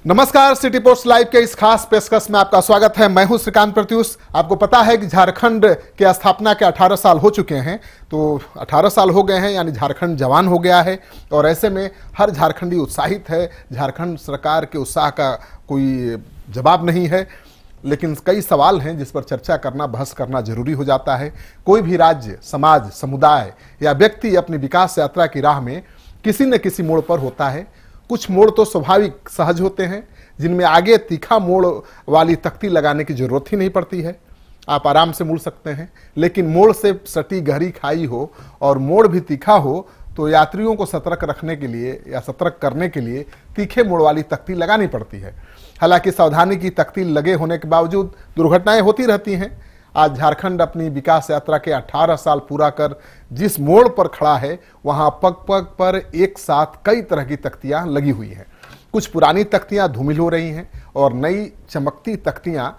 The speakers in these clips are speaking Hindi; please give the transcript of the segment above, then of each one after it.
नमस्कार, सिटी पोस्ट लाइव के इस खास पेशकश में आपका स्वागत है। मैं हूं श्रीकांत प्रत्युष। आपको पता है कि झारखंड के स्थापना के 18 साल हो चुके हैं, तो 18 साल हो गए हैं, यानी झारखंड जवान हो गया है। और ऐसे में हर झारखंडी उत्साहित है। झारखंड सरकार के उत्साह का कोई जवाब नहीं है, लेकिन कई सवाल हैं जिस पर चर्चा करना, बहस करना जरूरी हो जाता है। कोई भी राज्य, समाज, समुदाय या व्यक्ति अपनी विकास यात्रा की राह में किसी न किसी मोड़ पर होता है। कुछ मोड़ तो स्वाभाविक सहज होते हैं, जिनमें आगे तीखा मोड़ वाली तख्ती लगाने की जरूरत ही नहीं पड़ती है, आप आराम से मुड़ सकते हैं। लेकिन मोड़ से सटी गहरी खाई हो और मोड़ भी तीखा हो तो यात्रियों को सतर्क रखने के लिए या सतर्क करने के लिए तीखे मोड़ वाली तख्ती लगानी पड़ती है। हालांकि सावधानी की तख्ती लगे होने के बावजूद दुर्घटनाएं होती रहती हैं। आज झारखंड अपनी विकास यात्रा के 18 साल पूरा कर जिस मोड़ पर खड़ा है, वहां पग पग पर एक साथ कई तरह की तख्तियां लगी हुई हैं। कुछ पुरानी तख्तियां धूमिल हो रही हैं और नई चमकती तख्तियां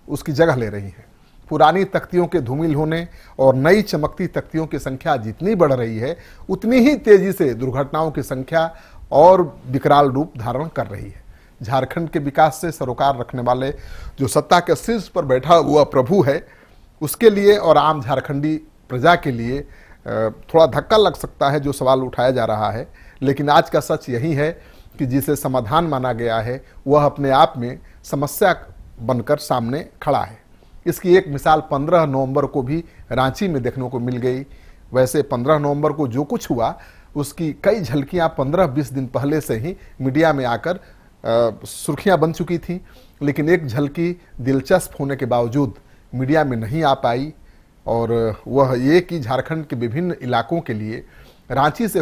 उसकी जगह ले रही हैं। पुरानी तख्तियों के धूमिल होने और नई चमकती तख्तियों की संख्या जितनी बढ़ रही है, उतनी ही तेजी से दुर्घटनाओं की संख्या और विकराल रूप धारण कर रही है। झारखंड के विकास से सरोकार रखने वाले जो सत्ता के शीर्ष पर बैठा हुआ प्रभु है, उसके लिए और आम झारखंडी प्रजा के लिए थोड़ा धक्का लग सकता है जो सवाल उठाया जा रहा है। लेकिन आज का सच यही है कि जिसे समाधान माना गया है, वह अपने आप में समस्या बनकर सामने खड़ा है। इसकी एक मिसाल 15 नवंबर को भी रांची में देखने को मिल गई। वैसे 15 नवंबर को जो कुछ हुआ, उसकी कई झलकियां 15-20 दिन पहले से ही मीडिया में आकर सुर्खियां बन चुकी थी। लेकिन एक झलकी दिलचस्प होने के बावजूद मीडिया में नहीं आ पाई, और वह ये कि झारखंड के विभिन्न इलाकों के लिए रांची से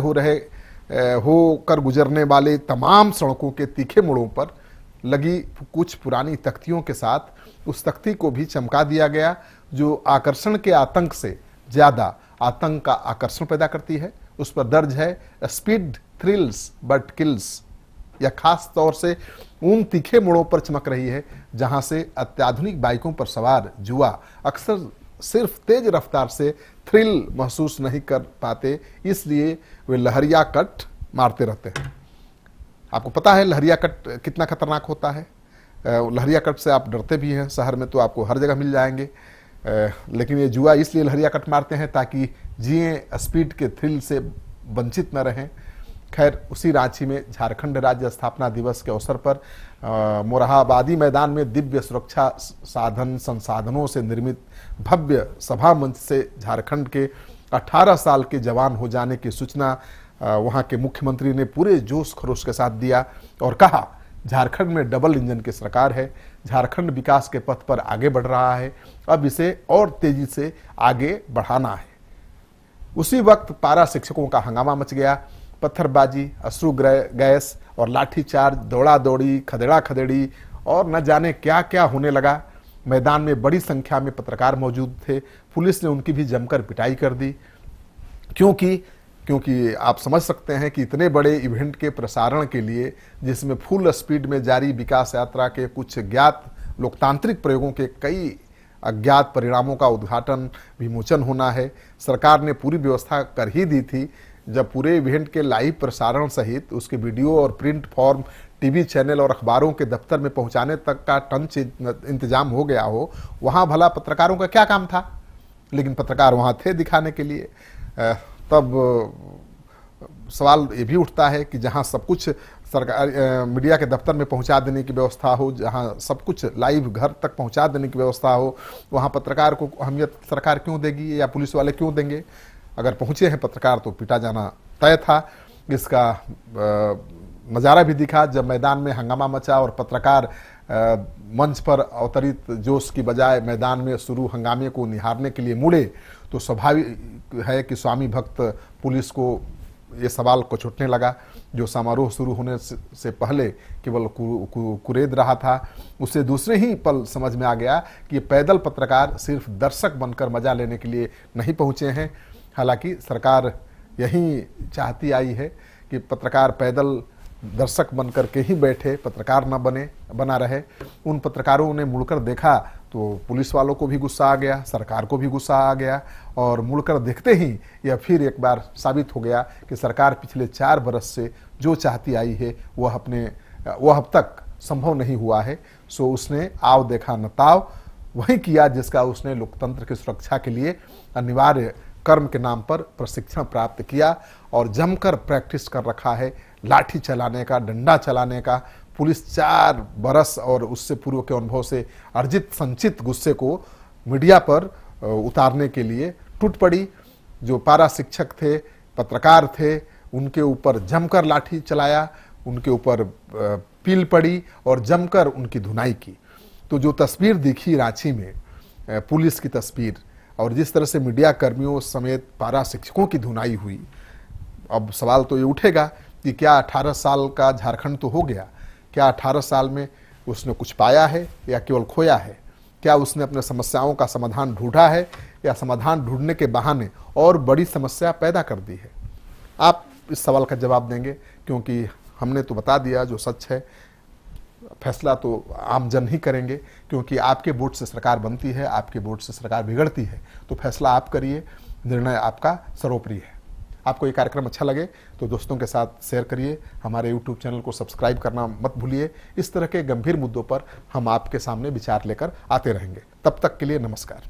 होकर गुजरने वाले तमाम सड़कों के तीखे मोड़ों पर लगी कुछ पुरानी तख्तियों के साथ उस तख्ती को भी चमका दिया गया, जो आकर्षण के आतंक से ज़्यादा आतंक का आकर्षण पैदा करती है। उस पर दर्ज है, स्पीड थ्रिल्स बट किल्स। यह खास तौर से उन तीखे मोड़ों पर चमक रही है जहां से अत्याधुनिक बाइकों पर सवार जुआ अक्सर सिर्फ तेज रफ्तार से थ्रिल महसूस नहीं कर पाते, इसलिए वे लहरिया कट मारते रहते हैं। आपको पता है लहरिया कट कितना खतरनाक होता है। लहरिया कट से आप डरते भी हैं। शहर में तो आपको हर जगह मिल जाएंगे, लेकिन ये जुआ इसलिए लहरिया कट मारते हैं ताकि जिए स्पीड के थ्रिल से वंचित न रहें। खैर, उसी रांची में झारखंड राज्य स्थापना दिवस के अवसर पर मोरहाबादी मैदान में दिव्य सुरक्षा संसाधनों से निर्मित भव्य सभा मंच से झारखंड के 18 साल के जवान हो जाने की सूचना वहां के मुख्यमंत्री ने पूरे जोश खरोश के साथ दिया और कहा, झारखंड में डबल इंजन की सरकार है। झारखंड विकास के पथ पर आगे बढ़ रहा है, अब इसे और तेजी से आगे बढ़ाना है। उसी वक्त पारा शिक्षकों का हंगामा मच गया। पत्थरबाजी, अश्रु गैस और लाठीचार्ज, दौड़ा दौड़ी, खदेड़ा खदेड़ी और न जाने क्या क्या होने लगा। मैदान में बड़ी संख्या में पत्रकार मौजूद थे। पुलिस ने उनकी भी जमकर पिटाई कर दी, क्योंकि आप समझ सकते हैं कि इतने बड़े इवेंट के प्रसारण के लिए, जिसमें फुल स्पीड में जारी विकास यात्रा के कुछ ज्ञात लोकतांत्रिक प्रयोगों के कई अज्ञात परिणामों का उद्घाटन विमोचन होना है, सरकार ने पूरी व्यवस्था कर ही दी थी। जब पूरे इवेंट के लाइव प्रसारण सहित उसके वीडियो और प्रिंट फॉर्म टीवी चैनल और अखबारों के दफ्तर में पहुंचाने तक का टंच इंतजाम हो गया हो, वहां भला पत्रकारों का क्या काम था? लेकिन पत्रकार वहां थे दिखाने के लिए। तब सवाल ये भी उठता है कि जहां सब कुछ सरकार मीडिया के दफ्तर में पहुंचा देने की व्यवस्था हो, जहां सब कुछ लाइव घर तक पहुंचा देने की व्यवस्था हो, वहां पत्रकार को अहमियत सरकार क्यों देगी या पुलिस वाले क्यों देंगे? अगर पहुंचे हैं पत्रकार तो पिटा जाना तय था। इसका नज़ारा भी दिखा जब मैदान में हंगामा मचा और पत्रकार मंच पर अवतरित जोश की बजाय मैदान में शुरू हंगामे को निहारने के लिए मुड़े, तो स्वाभाविक है कि स्वामी भक्त पुलिस को ये सवाल कुचोटने लगा। जो समारोह शुरू होने से पहले केवल कुरेद रहा था, उसे दूसरे ही पल समझ में आ गया कि पैदल पत्रकार सिर्फ दर्शक बनकर मजा लेने के लिए नहीं पहुंचे हैं। हालांकि सरकार यही चाहती आई है कि पत्रकार पैदल दर्शक बनकर के ही बैठे, पत्रकार न बना रहे। उन पत्रकारों ने मुड़कर देखा तो पुलिस वालों को भी गुस्सा आ गया, सरकार को भी गुस्सा आ गया, और मुड़कर देखते ही यह फिर एक बार साबित हो गया कि सरकार पिछले 4 बरस से जो चाहती आई है वह अब तक संभव नहीं हुआ है, सो उसने आव देखा न ताव वही किया जिसका उसने लोकतंत्र की सुरक्षा के लिए अनिवार्य कर्म के नाम पर प्रशिक्षण प्राप्त किया और जमकर प्रैक्टिस कर रखा है लाठी चलाने का, डंडा चलाने का। पुलिस 4 बरस और उससे पूर्व के अनुभव से अर्जित संचित गुस्से को मीडिया पर उतारने के लिए टूट पड़ी। जो पारा शिक्षक थे, पत्रकार थे, उनके ऊपर जमकर लाठी चलाया, उनके ऊपर पील पड़ी और जमकर उनकी धुनाई की। तो जो तस्वीर दिखी रांची में, पुलिस की तस्वीर, और जिस तरह से मीडिया कर्मियों समेत पारा शिक्षकों की धुनाई हुई, अब सवाल तो ये उठेगा कि क्या 18 साल का झारखंड तो हो गया, क्या 18 साल में उसने कुछ पाया है या केवल खोया है? क्या उसने अपने समस्याओं का समाधान ढूंढा है या समाधान ढूंढने के बहाने और बड़ी समस्या पैदा कर दी है? आप इस सवाल का जवाब देंगे, क्योंकि हमने तो बता दिया जो सच है। फैसला तो आम जन ही करेंगे, क्योंकि आपके वोट से सरकार बनती है, आपके वोट से सरकार बिगड़ती है। तो फैसला आप करिए, निर्णय आपका सर्वोपरि है। आपको ये कार्यक्रम अच्छा लगे तो दोस्तों के साथ शेयर करिए, हमारे YouTube चैनल को सब्सक्राइब करना मत भूलिए। इस तरह के गंभीर मुद्दों पर हम आपके सामने विचार लेकर आते रहेंगे। तब तक के लिए नमस्कार।